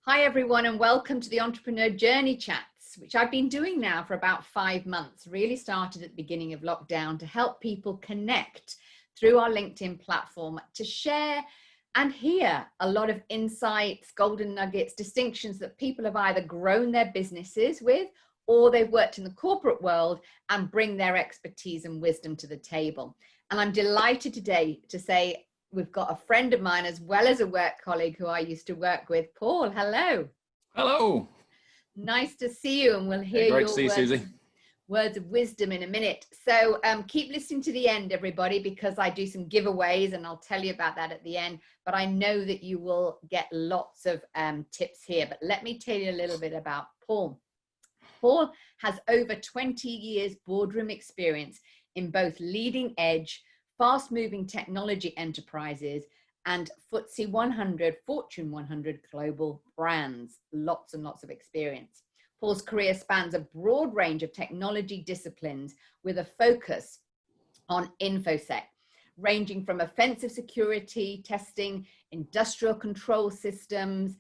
Hi everyone, and welcome to the Entrepreneur Journey Chats, which I've been doing now for about 5 months. Really started at the beginning of lockdown to help people connect through our LinkedIn platform to share and hear a lot of insights, golden nuggets, distinctions that people have either grown their businesses with or they've worked in the corporate world and bring their expertise and wisdom to the table. And I'm delighted today to say we've got a friend of mine as well as a work colleague who I used to work with. Paul, hello. Hello. Nice to see you, and we'll hear Great your to see you, Susie. words of wisdom in a minute. So keep listening to the end, everybody, because I do some giveaways and I'll tell you about that at the end. But I know that you will get lots of tips here. But let me tell you a little bit about Paul. Paul has over 20 years boardroom experience in both leading edge, fast-moving technology enterprises and FTSE 100, Fortune 100 global brands. Lots and lots of experience. Paul's career spans a broad range of technology disciplines with a focus on Infosec, ranging from offensive security testing, industrial control systems,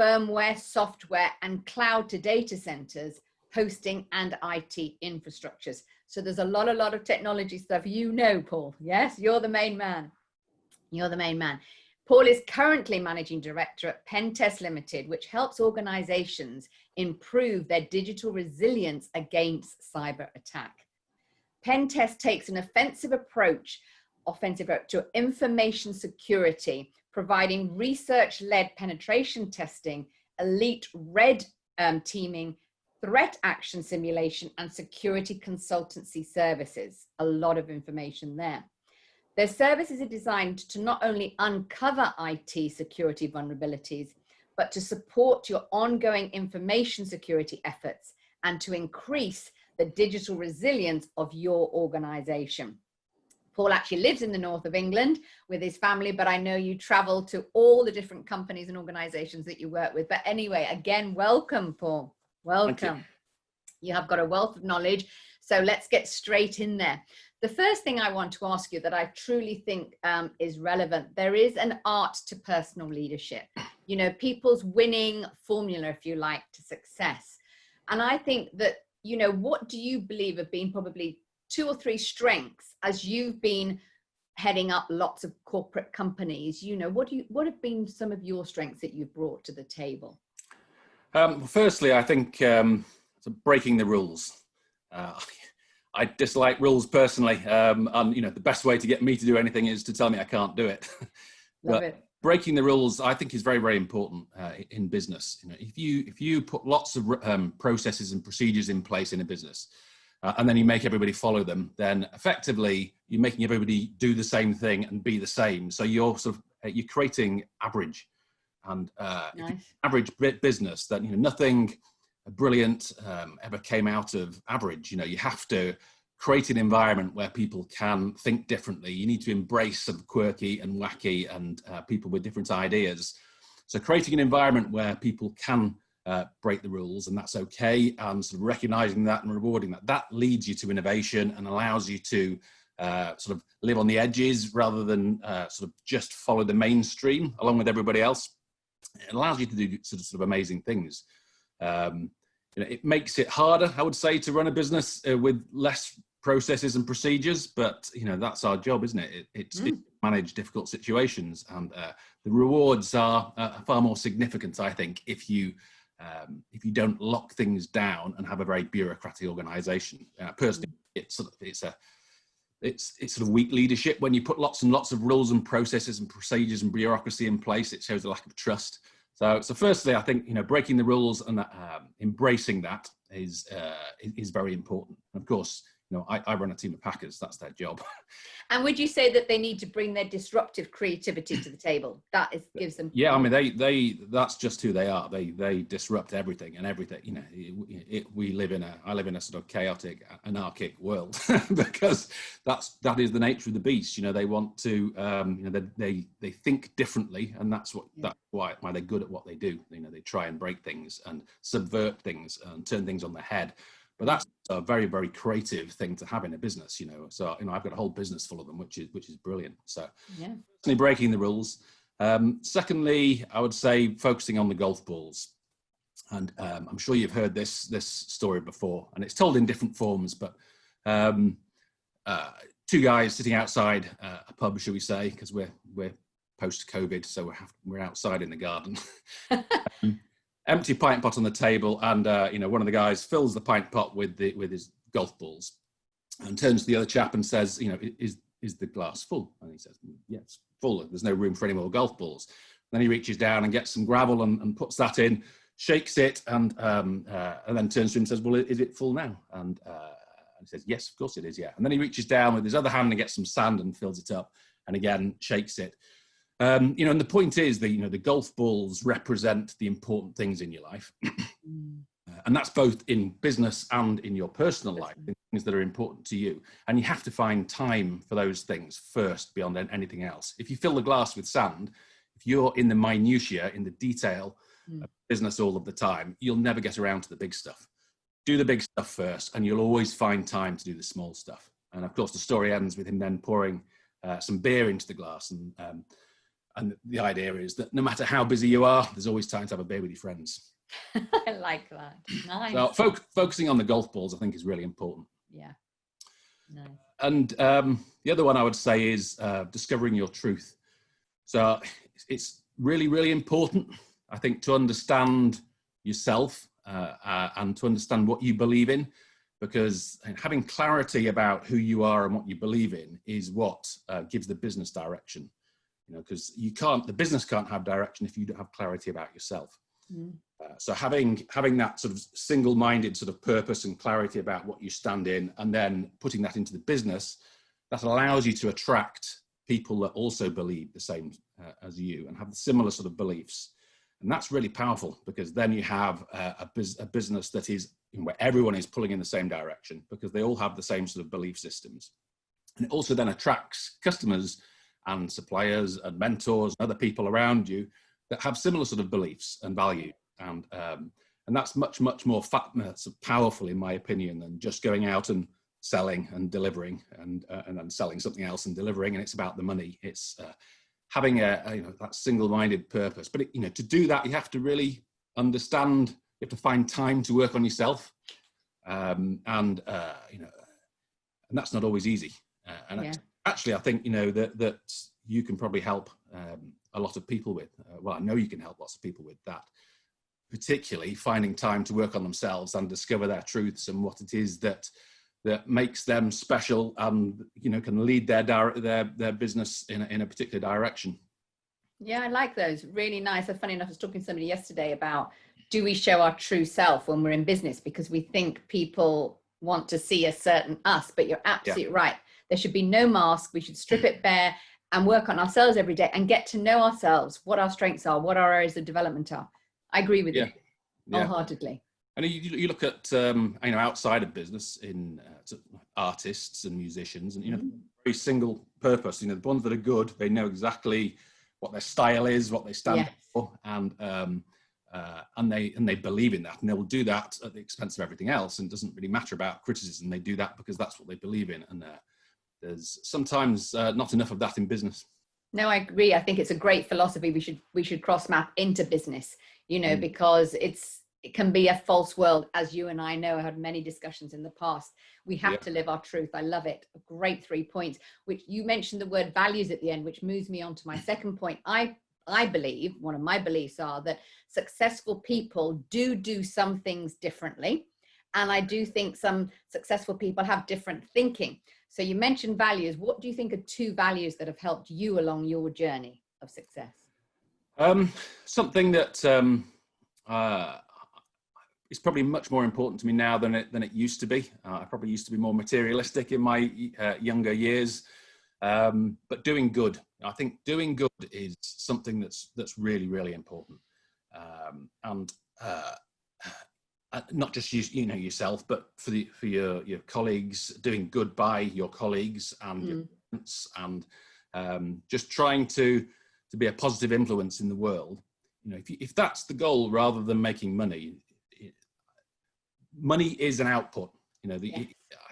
firmware, software, and cloud to data centers, hosting and IT infrastructures. So there's a lot of technology stuff, you know, Paul. Yes, you're the main man. You're the main man. Paul is currently managing director at Pentest Limited, which helps organizations improve their digital resilience against cyber attack. Pentest takes an offensive approach to information security, providing research-led penetration testing, elite red teaming, threat action simulation, and security consultancy services. A lot of information there. Their services are designed to not only uncover IT security vulnerabilities, but to support your ongoing information security efforts and to increase the digital resilience of your organization. Paul actually lives in the north of England with his family, but I know you travel to all the different companies and organizations that you work with. But anyway, again, welcome, Paul. Welcome. You have got a wealth of knowledge. So let's get straight in there. The first thing I want to ask you that I truly think is relevant, there is an art to personal leadership. You know, people's winning formula, if you like, to success. And I think that, you know, what do you believe have been probably 2 or 3 strengths as you've been heading up lots of corporate companies? You know, what have been some of your strengths that you've brought to the table? Firstly, I think breaking the rules. I dislike rules personally, and you know, the best way to get me to do anything is to tell me I can't do it. Love it. Breaking the rules, I think, is very, very important in business. You know, if you put lots of processes and procedures in place in a business, and then you make everybody follow them, then effectively you're making everybody do the same thing and be the same. So you're you're creating average, and Nice. average business that, you know, nothing brilliant ever came out of average. You know, you have to create an environment where people can think differently. You need to embrace some quirky and wacky and people with different ideas. So creating an environment where people can break the rules, and that's okay, and sort of recognizing that and rewarding that, that leads you to innovation and allows you to sort of live on the edges rather than sort of just follow the mainstream along with everybody else. It allows you to do sort of amazing things. You know, it makes it harder, I would say, to run a business with less processes and procedures, but you know, that's our job, isn't it? It's to manage difficult situations, and the rewards are far more significant, I think, if you don't lock things down and have a very bureaucratic organization. Personally, it's sort of weak leadership when you put lots and lots of rules and processes and procedures and bureaucracy in place. It shows a lack of trust. So firstly, I think, you know, breaking the rules and embracing that is very important. Of course, you know, I run a team of Packers. That's their job. And would you say that they need to bring their disruptive creativity to the table? That gives them. Yeah, I mean, that's just who they are. They disrupt everything and everything. You know, I live in a sort of chaotic, anarchic world because that is the nature of the beast. You know, they want to, you know, they think differently, and that's why they're good at what they do. You know, they try and break things and subvert things and turn things on their head. But that's a very, very creative thing to have in a business, you know. So, you know, I've got a whole business full of them, which is brilliant. So, yeah, breaking the rules. Secondly, I would say focusing on the golf balls. And I'm sure you've heard this story before, and it's told in different forms, but two guys sitting outside a pub, shall we say, because we're post-COVID, so we're outside in the garden. Empty pint pot on the table, and one of the guys fills the pint pot with his golf balls, and turns to the other chap and says, is the glass full? And he says, yeah, it's full. There's no room for any more golf balls. Then he reaches down and gets some gravel and puts that in, shakes it, and then turns to him and says, well, is it full now? And he says, yes, of course it is, yeah. And then he reaches down with his other hand and gets some sand and fills it up, and again shakes it. And the point is that the golf balls represent the important things in your life, and that's both in business and in your personal life, things that are important to you. And you have to find time for those things first, beyond anything else. If you fill the glass with sand, if you're in the minutiae, in the detail of business all of the time, you'll never get around to the big stuff. Do the big stuff first, and you'll always find time to do the small stuff. And of course, the story ends with him then pouring some beer into the glass. And the idea is that no matter how busy you are, there's always time to have a beer with your friends. I like that. Nice. So focusing on the golf balls, I think, is really important. Yeah. Nice. And the other one I would say is discovering your truth. So it's really, really important, I think, to understand yourself and to understand what you believe in, because having clarity about who you are and what you believe in is what gives the business direction. Because the business can't have direction if you don't have clarity about yourself. So having that sort of single-minded sort of purpose and clarity about what you stand in, and then putting that into the business, that allows you to attract people that also believe the same as you and have similar sort of beliefs. And that's really powerful, because then you have a business that is where everyone is pulling in the same direction, because they all have the same sort of belief systems. And it also then attracts customers and suppliers and mentors and other people around you that have similar sort of beliefs and value. And that's much, much more powerful, in my opinion, than just going out and selling and delivering and then selling something else and delivering. And it's about the money. It's having that single-minded purpose. But to do that, you have to really understand. You have to find time to work on yourself, and that's not always easy. Actually, I think that you can probably help a lot of people with. Well, I know you can help lots of people with that. Particularly finding time to work on themselves and discover their truths and what it is that makes them special, and can lead their business in a particular direction. Yeah, I like those. Really nice. So funny enough, I was talking to somebody yesterday about, do we show our true self when we're in business? Because we think people want to see a certain us, but you're absolutely right. There should be no mask. We should strip it bare and work on ourselves every day and get to know ourselves, what our strengths are, what our areas of development are. I agree with you wholeheartedly. And you look at outside of business, in artists and musicians, and very single purpose. The ones that are good, they know exactly what their style is, what they stand for, and they believe in that, and they will do that at the expense of everything else. And it doesn't really matter about criticism. They do that because that's what they believe in. And there's sometimes not enough of that in business. No, I agree. I think it's a great philosophy. We should cross map into business, because it can be a false world, as you and I know. I had many discussions in the past. We have to live our truth. I love it. A great 3 points, which you mentioned the word values at the end, which moves me on to my second point. I believe, one of my beliefs are that successful people do some things differently. And I do think some successful people have different thinking. So you mentioned values. What do you think are 2 values that have helped you along your journey of success? Something that is probably much more important to me now than it used to be. I probably used to be more materialistic in my younger years, but doing good. I think doing good is something that's really, really important, and not just yourself, but for your colleagues. Doing good by your colleagues and your parents, and just trying to be a positive influence in the world. If that's the goal, rather than making money. Money is an output. I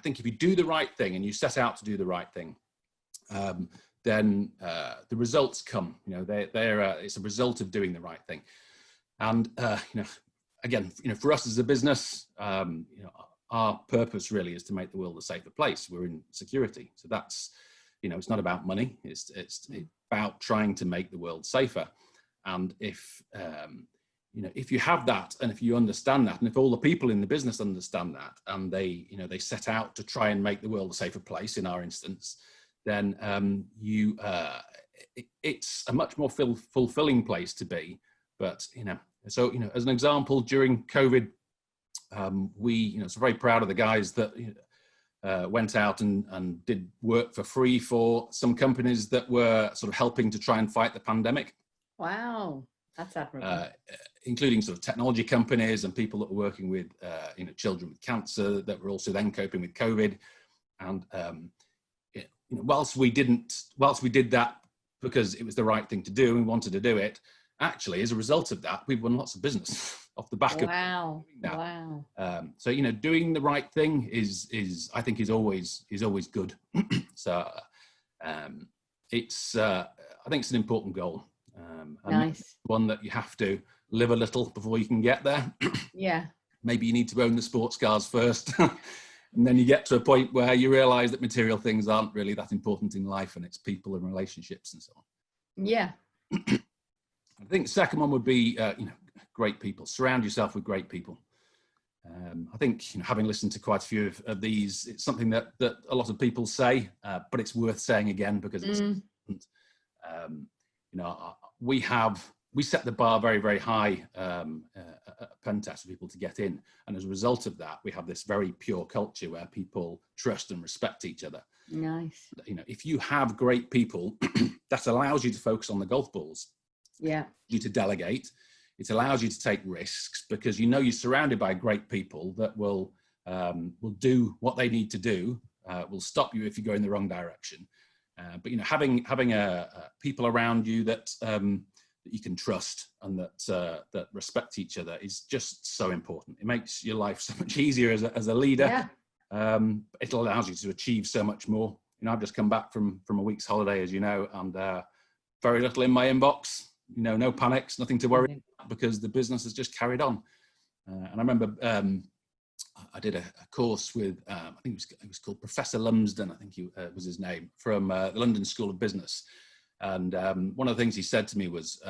think if you do the right thing and you set out to do the right thing, then the results come. You know, it's a result of doing the right thing. And you know, again, you know, for us as a business, you know, our purpose really is to make the world a safer place. We're in security, so that's, you know, it's not about money. It's about trying to make the world safer. And if you know, if you have that, and if you understand that, and if all the people in the business understand that, and they, you know, they set out to try and make the world a safer place, in our instance, then it's a much more fulfilling place to be. But, you know, so, you know, as an example, during COVID, we, you know, so very proud of the guys that went out and did work for free for some companies that were sort of helping to try and fight the pandemic. Wow, that's admirable. Including sort of technology companies and people that were working with, you know, children with cancer that were also then coping with COVID. And you know, whilst we did that because it was the right thing to do and we wanted to do it, actually, as a result of that, we've won lots of business off the back of doing that. Wow. So, you know, doing the right thing is I think is always good. So it's I think it's an important goal. Nice. One that you have to live a little before you can get there. Yeah. Maybe you need to own the sports cars first. And then you get to a point where you realize that material things aren't really that important in life, and it's people and relationships and so on. Yeah. I think the second one would be, you know, great people. Surround yourself with great people. I think, you know, having listened to quite a few of these, it's something that a lot of people say, but it's worth saying again because it's important. You know, we set the bar very, very high at Pentest for people to get in. And as a result of that, we have this very pure culture where people trust and respect each other. Nice. You know, if you have great people, that allows you to focus on the golf balls. Yeah. You to delegate. It allows you to take risks because you know you're surrounded by great people that will do what they need to do, will stop you if you go in the wrong direction. But, you know, having people around you that you can trust and that respect each other is just so important. It makes your life so much easier as a leader. Yeah. It allows you to achieve so much more. You know, I've just come back from a week's holiday, as you know, and very little in my inbox. You know, no panics, nothing to worry about because the business has just carried on. And I remember I did a course with, I think it was called Professor Lumsden, I think he was his name, from the London School of Business. And one of the things he said to me was,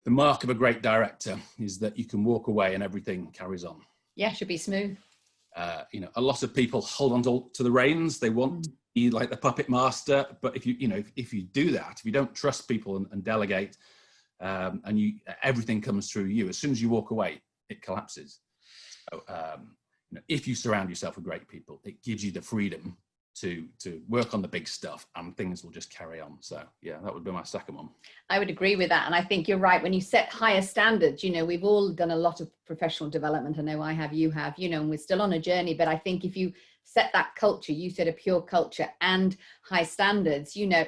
the mark of a great director is that you can walk away and everything carries on. Yeah, should be smooth. You know, a lot of people hold on to the reins. They want to be like the puppet master. But if you do that, if you don't trust people and delegate, and everything comes through you, as soon as you walk away, it collapses. So, you know, if you surround yourself with great people, it gives you the freedom to work on the big stuff and things will just carry on. So yeah, that would be my second one. I would agree with that. And I think you're right. When you set higher standards, you know, we've all done a lot of professional development. I know I have, you have, you know, and we're still on a journey. But I think if you set that culture, you set a pure culture and high standards, you know,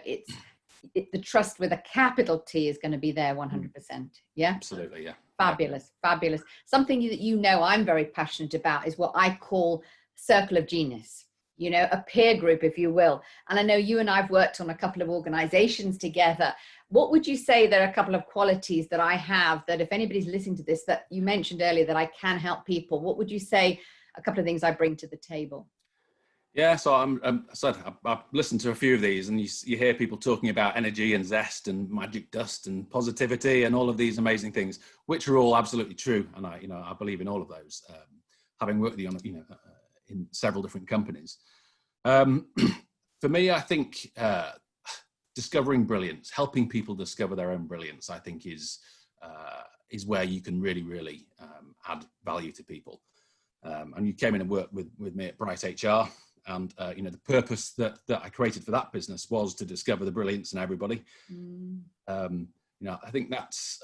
the trust with a capital T is going to be there 100%. Yeah. Absolutely. Yeah. Fabulous. Fabulous. Something that, you know, I'm very passionate about is what I call circle of genius. You know, a peer group, if you will. And I know you and I've worked on a couple of organizations together. What would you say there are a couple of qualities that I have that if anybody's listening to this, that you mentioned earlier, that I can help people? What would you say a couple of things I bring to the table? Yeah, so I've listened to a few of these, and you hear people talking about energy and zest and magic dust and positivity and all of these amazing things, which are all absolutely true. And I believe in all of those, having worked with you on, in several different companies. For me, I think discovering brilliance, helping people discover their own brilliance, I think is where you can really, really add value to people. And you came in and worked with me at Bright HR. And, the purpose that I created for that business was to discover the brilliance in everybody. I think that's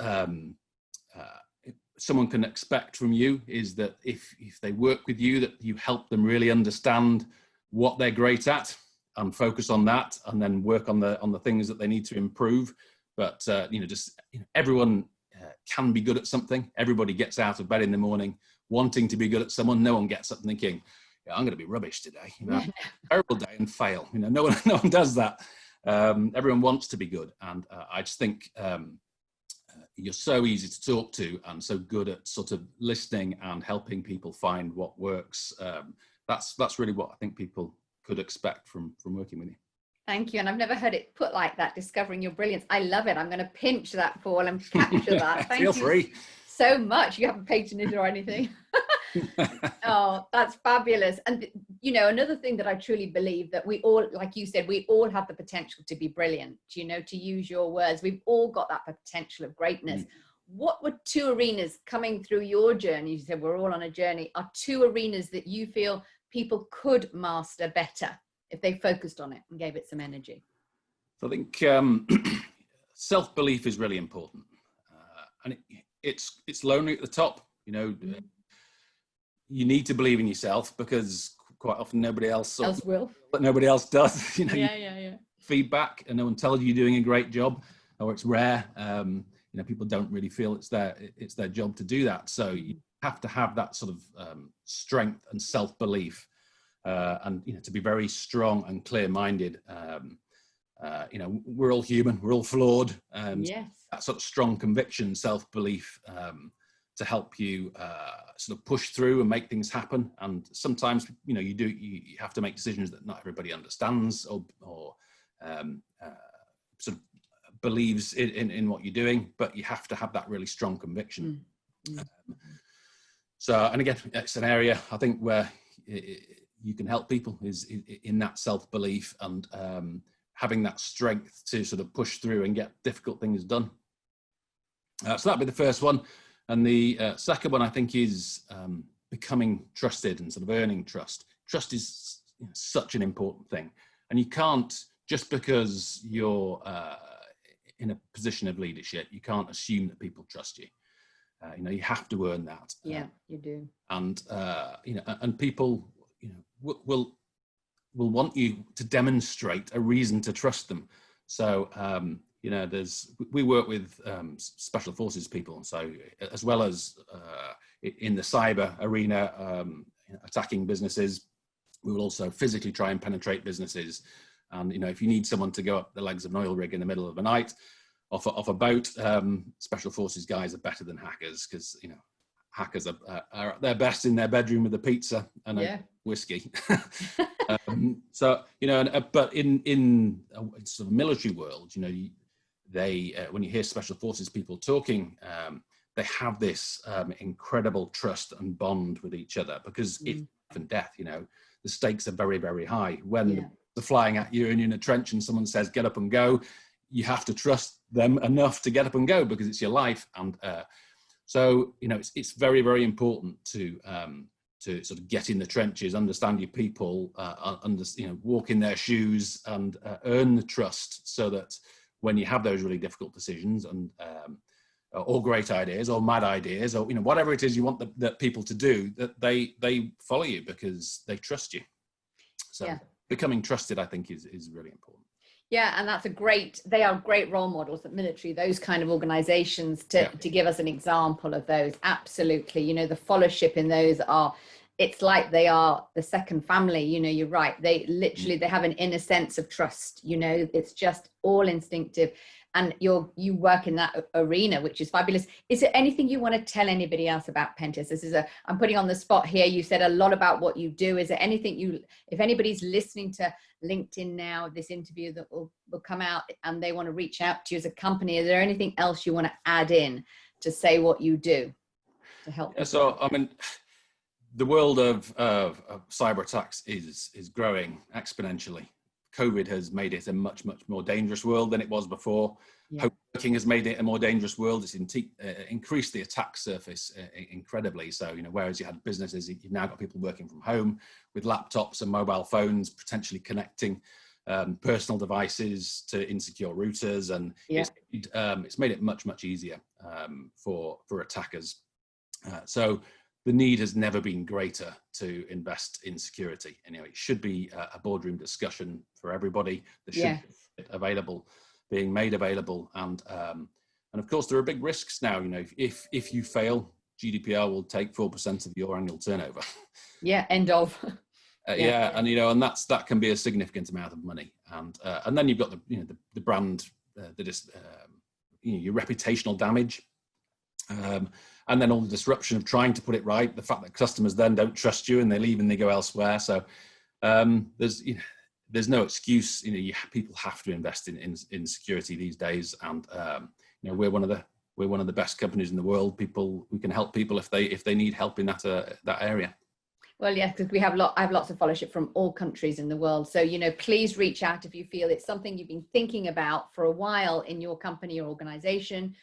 someone can expect from you is that if they work with you, that you help them really understand what they're great at and focus on that, and then work on the things that they need to improve. But, everyone can be good at something. Everybody gets out of bed in the morning wanting to be good at someone. No one gets up thinking, I'm going to be rubbish today, terrible day and fail. No one does that. Everyone wants to be good, and I just think you're so easy to talk to and so good at sort of listening and helping people find what works. That's really what I think people could expect from working with you. Thank you. And I've never heard it put like that, discovering your brilliance. I love it. I'm going to pinch that, Paul, and capture that. Thank Feel you free. So much. You haven't patented or anything. Oh, that's fabulous. And, you know, another thing that I truly believe, that we all, like you said, we all have the potential to be brilliant, you know, to use your words. We've all got that potential of greatness. What were two arenas coming through your journey? You said we're all on a journey. Are two arenas that you feel people could master better if they focused on it and gave it some energy? So I think self-belief is really important. And it's lonely at the top, you know. You need to believe in yourself, because quite often nobody else will, but nobody else does. You know, yeah. Feedback, and no one tells you you're doing a great job, or it's rare. You know, people don't really feel it's their job to do that. So you have to have that sort of strength and self-belief, and you know, to be very strong and clear-minded. You know, we're all human, we're all flawed. Yes. That sort of strong conviction, self-belief, to help you sort of push through and make things happen. And sometimes, you know, you have to make decisions that not everybody understands or sort of believes in what you're doing, but you have to have that really strong conviction. So, and again, it's an area I think where you can help people is in that self-belief and having that strength to sort of push through and get difficult things done. So that'd be the first one. And the second one, I think, is becoming trusted and sort of earning trust. Trust is, you know, such an important thing. And you can't, just because you're in a position of leadership, you can't assume that people trust you. You know, you have to earn that. Yeah, you do. And, you know, and people, you know, will want you to demonstrate a reason to trust them. So, you know, we work with special forces people. So as well as in the cyber arena, attacking businesses, we will also physically try and penetrate businesses. And, you know, if you need someone to go up the legs of an oil rig in the middle of the night off a boat, special forces guys are better than hackers, because, you know, hackers are at their best in their bedroom with a pizza and a whiskey. So, you know, but in a sort of military world, you know, they when you hear special forces people talking, they have this incredible trust and bond with each other, because it's life and death. You know, the stakes are very, very high. When they're flying at you and you're in a trench and someone says get up and go, you have to trust them enough to get up and go, because it's your life. And so, you know, it's very, very important to sort of get in the trenches, understand your people, you know, walk in their shoes and earn the trust, so that when you have those really difficult decisions and or great ideas or mad ideas, or, you know, whatever it is you want that people to do, that they follow you because they trust you. So becoming trusted, I think, is really important. Yeah, and they are great role models, the military, those kind of organizations, to give us an example of those. Absolutely. You know, the fellowship in those it's like they are the second family. You know, you're right. They literally, they have an inner sense of trust. You know, it's just all instinctive. And you work in that arena, which is fabulous. Is there anything you want to tell anybody else about Pentest? I'm putting on the spot here. You said a lot about what you do. Is there anything if anybody's listening to LinkedIn now, this interview that will come out, and they want to reach out to you as a company, is there anything else you want to add in to say what you do to help? Yeah, so, I mean, the world of cyber attacks is growing exponentially. COVID has made it a much, much more dangerous world than it was before. Home working has made it a more dangerous world. It's increased the attack surface incredibly. So, you know, whereas you had businesses, you've now got people working from home with laptops and mobile phones, potentially connecting personal devices to insecure routers, and it's made it much, much easier for attackers. So the need has never been greater to invest in security. Anyway, it should be a boardroom discussion for everybody. There should be being made available, and of course there are big risks now. You know, if you fail, GDPR will take 4% of your annual turnover. Yeah, end of. Yeah, and and that can be a significant amount of money, and then you've got the brand, your reputational damage, and then all the disruption of trying to put it right. The fact that customers then don't trust you and they leave and they go elsewhere. So there's no excuse. People have to invest in security these days, and we're one of the best companies in the world. We can help people if they need help in that area. Well, yes, because I have lots of followership from all countries in the world. So, please reach out if you feel it's something you've been thinking about for a while in your company or organization,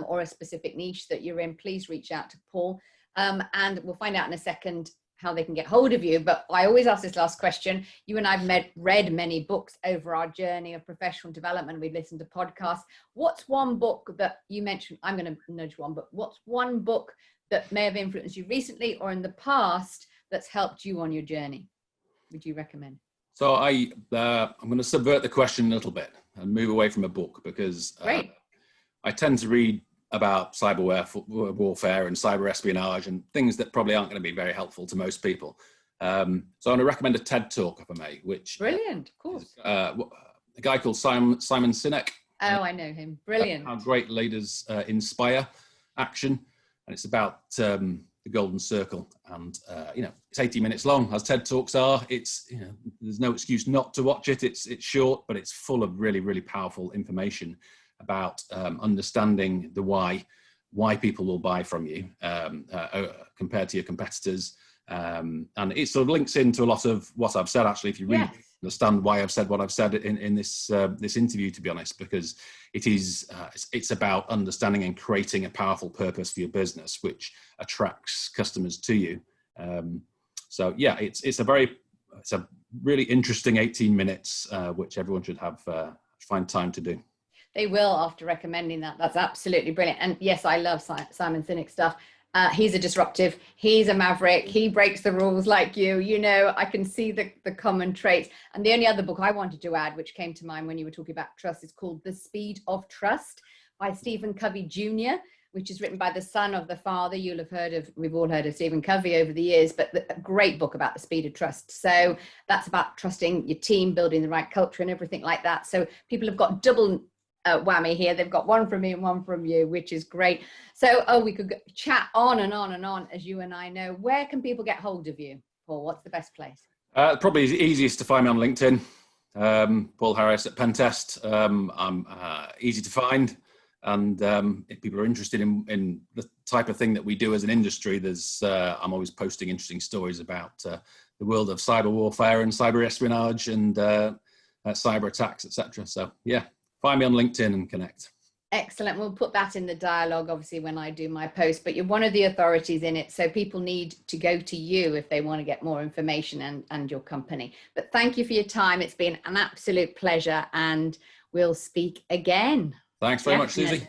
or a specific niche that you're in. Please reach out to Paul. And we'll find out in a second how they can get hold of you. But I always ask this last question. You and I've read many books over our journey of professional development. We've listened to podcasts. What's one book that you mentioned? I'm going to nudge one, but what's one book that may have influenced you recently or in the past that's helped you on your journey? Would you recommend? So I'm going to subvert the question a little bit and move away from a book, because I tend to read about cyber warfare and cyber espionage and things that probably aren't going to be very helpful to most people. So I'm going to recommend a TED talk, if I may, which brilliant, of course. A guy called Simon Sinek. Oh, I know him. Brilliant. How great leaders inspire action, and it's about the golden circle, and it's 80 minutes long, as TED talks are. It's there's no excuse not to watch it. It's short, but it's full of really, really powerful information about understanding the why people will buy from you compared to your competitors, and it sort of links into a lot of what I've said, actually, if you really understand why I've said what I've said in this interview, to be honest, because it's about understanding and creating a powerful purpose for your business, which attracts customers to you. So yeah, it's a really interesting 18 minutes, which everyone should find time to do. They will, after recommending that. That's absolutely brilliant. And yes, I love Simon Sinek stuff. He's a disruptive. He's a maverick. He breaks the rules like you. I can see the common traits. And the only other book I wanted to add, which came to mind when you were talking about trust, is called The Speed of Trust by Stephen Covey Jr., which is written by the son of the father. We've all heard of Stephen Covey over the years, but a great book about the speed of trust. So that's about trusting your team, building the right culture and everything like that. So people have got double whammy here. They've got one from me and one from you, which is great. So we could chat on and on and on, as you and I know. Where can people get hold of you, Paul? What's the best place? Probably easiest to find me on LinkedIn. Paul Harris at Pentest. I'm easy to find, and if people are interested in the type of thing that we do as an industry, I'm always posting interesting stories about the world of cyber warfare and cyber espionage and cyber attacks, etc. So yeah, find me on LinkedIn and connect. Excellent. We'll put that in the dialogue, obviously, when I do my post, but you're one of the authorities in it. So people need to go to you if they want to get more information and your company. But thank you for your time. It's been an absolute pleasure, and we'll speak again. Thanks very much, Susie.